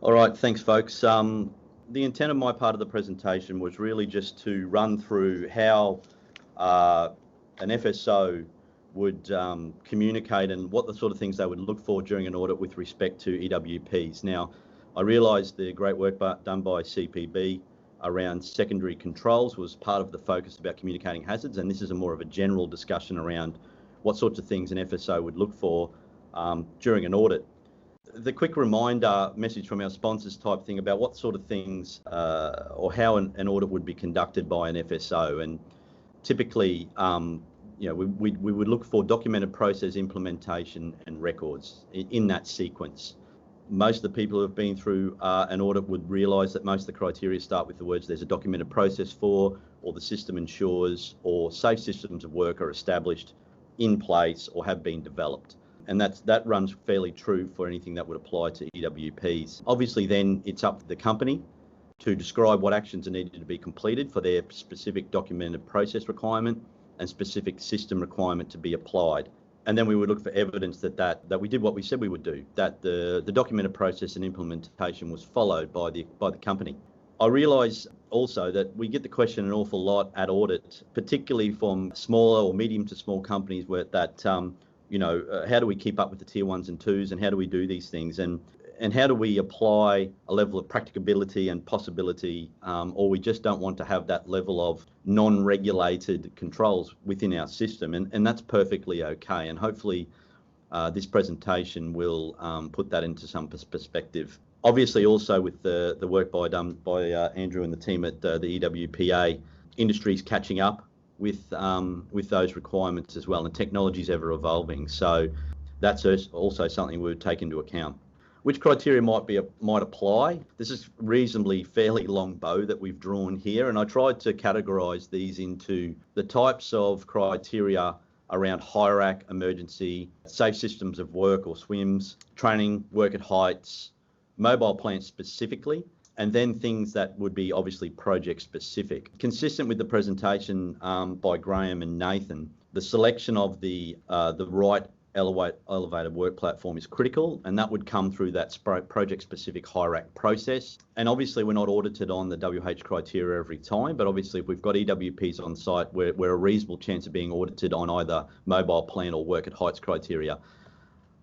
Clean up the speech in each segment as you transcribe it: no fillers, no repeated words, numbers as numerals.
All right, thanks, folks. The intent of my part of the presentation was really just to run through how an FSO would communicate and what the sort of things they would look for during an audit with respect to EWPs. Now, I realise the great work done by CPB around secondary controls was part of the focus about communicating hazards, and this is more of a general discussion around what sorts of things an FSO would look for during an audit. The quick reminder message from our sponsors type thing about what sort of things or how an audit would be conducted by an FSO, and typically we would look for documented process, implementation and records in that sequence. Most of the people who have been through an audit would realise that most of the criteria start with the words there's a documented process for, or the system ensures, or safe systems of work are established, in place, or have been developed. And that runs fairly true for anything that would apply to EWPs. Obviously then it's up to the company to describe what actions are needed to be completed for their specific documented process requirement and specific system requirement to be applied. And then we would look for evidence that we did what we said we would do, that the documented process and implementation was followed by the company. I realise also that we get the question an awful lot at audit, particularly from smaller or medium to small companies where how do we keep up with the tier 1s and 2s, and how do we do these things, and how do we apply a level of practicability and possibility, or we just don't want to have that level of non-regulated controls within our system, and that's perfectly okay. And hopefully this presentation will put that into some perspective. Obviously also with the work done by Andrew and the team at the EWPA, industry's catching up with those requirements as well, and technology's ever evolving, so that's also something we would take into account. Which criteria might apply? This is reasonably fairly long bow that we've drawn here, and I tried to categorise these into the types of criteria around HIRAC, emergency, safe systems of work or SWIMS, training, work at heights, mobile plants specifically, and then things that would be obviously project specific. Consistent with the presentation by Graham and Nathan, the selection of the right elevated work platform is critical, and that would come through that project specific HIRAC process. And obviously we're not audited on the WH criteria every time, but obviously if we've got EWPs on site, we're a reasonable chance of being audited on either mobile plant or work at heights criteria.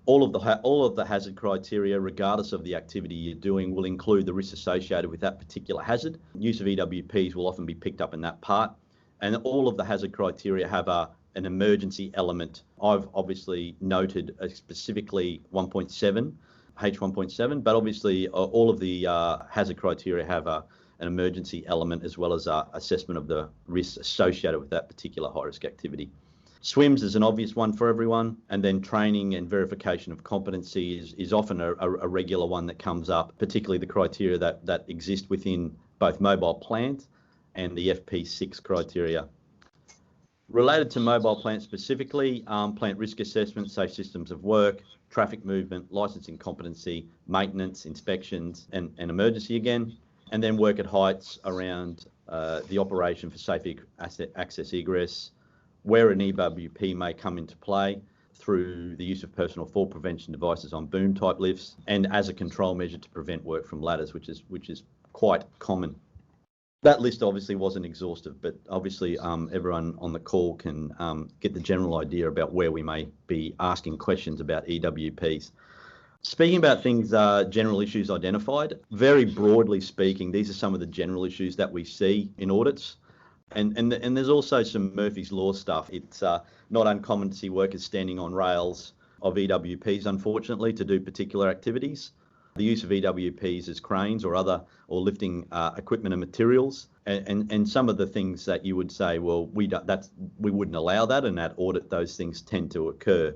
All of the hazard criteria, regardless of the activity you're doing, will include the risks associated with that particular hazard. Use of EWPs will often be picked up in that part, and all of the hazard criteria have an emergency element. I've obviously noted specifically 1.7, H1.7, but obviously all of the hazard criteria have an emergency element as well as assessment of the risks associated with that particular high-risk activity. SWIMS is an obvious one for everyone, and then training and verification of competency is often a regular one that comes up, particularly the criteria that exist within both mobile plant and the FP6 criteria. Related to mobile plant specifically, plant risk assessment, safe systems of work, traffic movement, licensing competency, maintenance, inspections, and emergency again, and then work at heights around the operation for safe access egress, where an EWP may come into play through the use of personal fall prevention devices on boom type lifts, and as a control measure to prevent work from ladders, which is quite common. That list obviously wasn't exhaustive, but obviously everyone on the call can get the general idea about where we may be asking questions about EWPs. Speaking about things, general issues identified, very broadly speaking, these are some of the general issues that we see in audits. And there's also some Murphy's Law stuff. It's not uncommon to see workers standing on rails of EWPs, unfortunately, to do particular activities. The use of EWPs as cranes or lifting equipment and materials, and some of the things that you would say, well, we wouldn't allow that, and at audit those things tend to occur.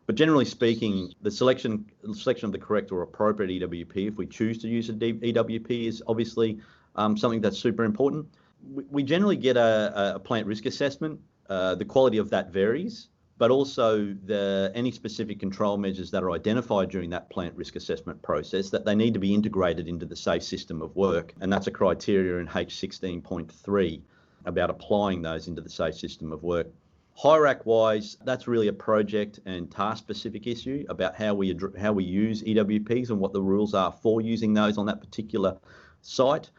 But generally speaking, the selection of the correct or appropriate EWP, if we choose to use an EWP, is obviously something that's super important. We generally get a plant risk assessment. The quality of that varies, but also any specific control measures that are identified during that plant risk assessment process, that they need to be integrated into the safe system of work. And that's a criteria in H16.3 about applying those into the safe system of work. Hierarch-wise, that's really a project and task-specific issue about how we use EWPs and what the rules are for using those on that particular site.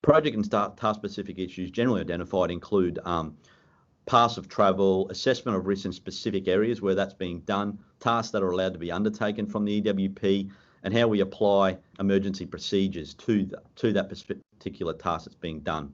Project and task-specific issues generally identified include paths of travel, assessment of risks in specific areas where that's being done, tasks that are allowed to be undertaken from the EWP, and how we apply emergency procedures to that particular task that's being done.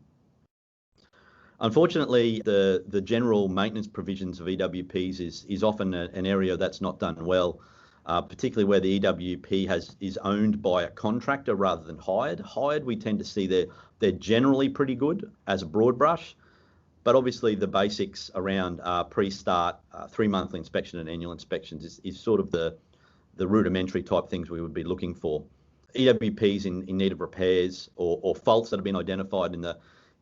Unfortunately, the general maintenance provisions of EWPs is often an area that's not done well, particularly where the EWP is owned by a contractor rather than hired. Hired, we tend to see they're generally pretty good as a broad brush, but obviously the basics around pre-start, 3-monthly inspection and annual inspections is sort of the rudimentary type things we would be looking for. EWPs in need of repairs or faults that have been identified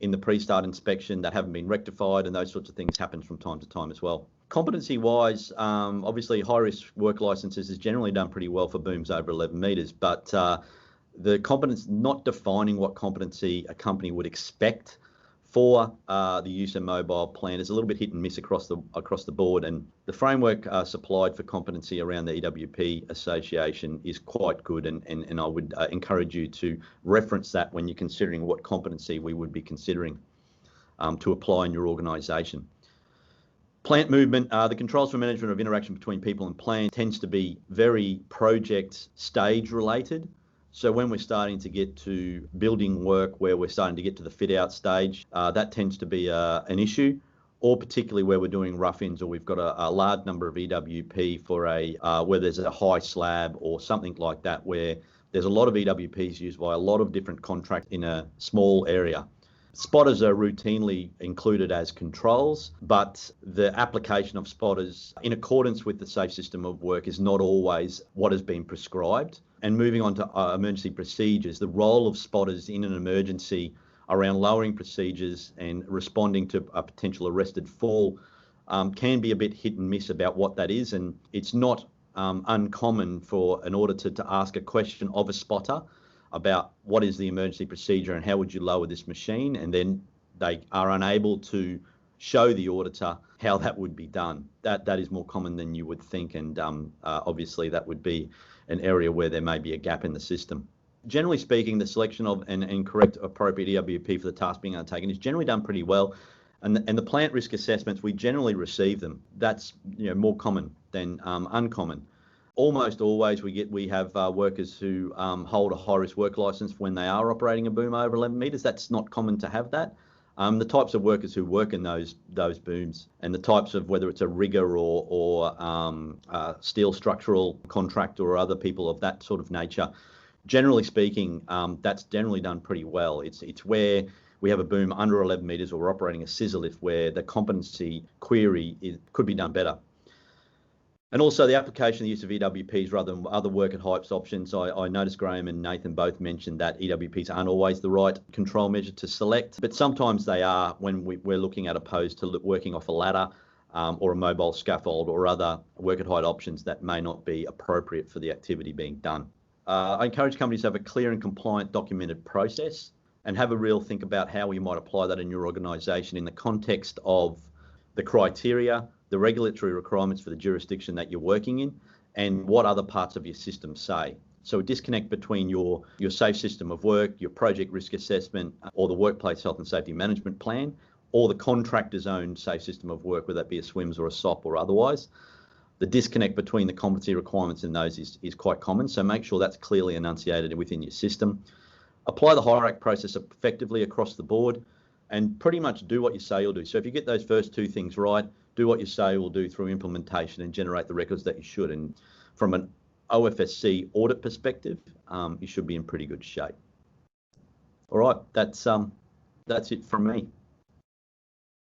in the pre-start inspection that haven't been rectified, and those sorts of things happen from time to time as well. Competency-wise, obviously high-risk work licenses is generally done pretty well for booms over 11 metres, but the competence, not defining what competency a company would expect for the use of mobile plant is a little bit hit and miss across the board, and the framework supplied for competency around the EWP Association is quite good, and I would encourage you to reference that when you're considering what competency we would be considering to apply in your organisation. Plant movement, the controls for management of interaction between people and plant tends to be very project stage related. So when we're starting to get to building work, where we're starting to get to the fit out stage, that tends to be an issue, or particularly where we're doing rough-ins or we've got a large number of EWP for where there's a high slab or something like that, where there's a lot of EWPs used by a lot of different contractors in a small area. Spotters are routinely included as controls, but the application of spotters in accordance with the safe system of work is not always what has been prescribed. And moving on to emergency procedures, the role of spotters in an emergency around lowering procedures and responding to a potential arrested fall can be a bit hit and miss about what that is. And it's not uncommon for an auditor to ask a question of a spotter about what is the emergency procedure and how would you lower this machine, and then they are unable to show the auditor how that would be done. That is more common than you would think, and obviously that would be an area where there may be a gap in the system. Generally speaking, the selection of and correct appropriate EWP for the task being undertaken is generally done pretty well, and the plant risk assessments, we generally receive them. That's more common than uncommon. Almost always we have workers who hold a high-risk work licence when they are operating a boom over 11 metres. That's not common to have that. The types of workers who work in those booms, and the types of whether it's a rigger or steel structural contractor or other people of that sort of nature, generally speaking, that's generally done pretty well. It's where we have a boom under 11 metres or we're operating a scissor lift where the competency query could be done better. And also the application of the use of EWPs rather than other work at heights options. I noticed Graham and Nathan both mentioned that EWPs aren't always the right control measure to select, but sometimes they are when we're looking at opposed to working off a ladder or a mobile scaffold or other work at height options that may not be appropriate for the activity being done. I encourage companies to have a clear and compliant documented process and have a real think about how you might apply that in your organisation in the context of the criteria, the regulatory requirements for the jurisdiction that you're working in, and what other parts of your system say. So a disconnect between your safe system of work, your project risk assessment, or the workplace health and safety management plan, or the contractor's own safe system of work, whether that be a SWIMS or a SOP or otherwise. The disconnect between the competency requirements in those is quite common, so make sure that's clearly enunciated within your system. Apply the hierarch process effectively across the board, and pretty much do what you say you'll do. So if you get those first two things right, do what you say you'll do through implementation and generate the records that you should. And from an OFSC audit perspective, you should be in pretty good shape. All right, that's it from me.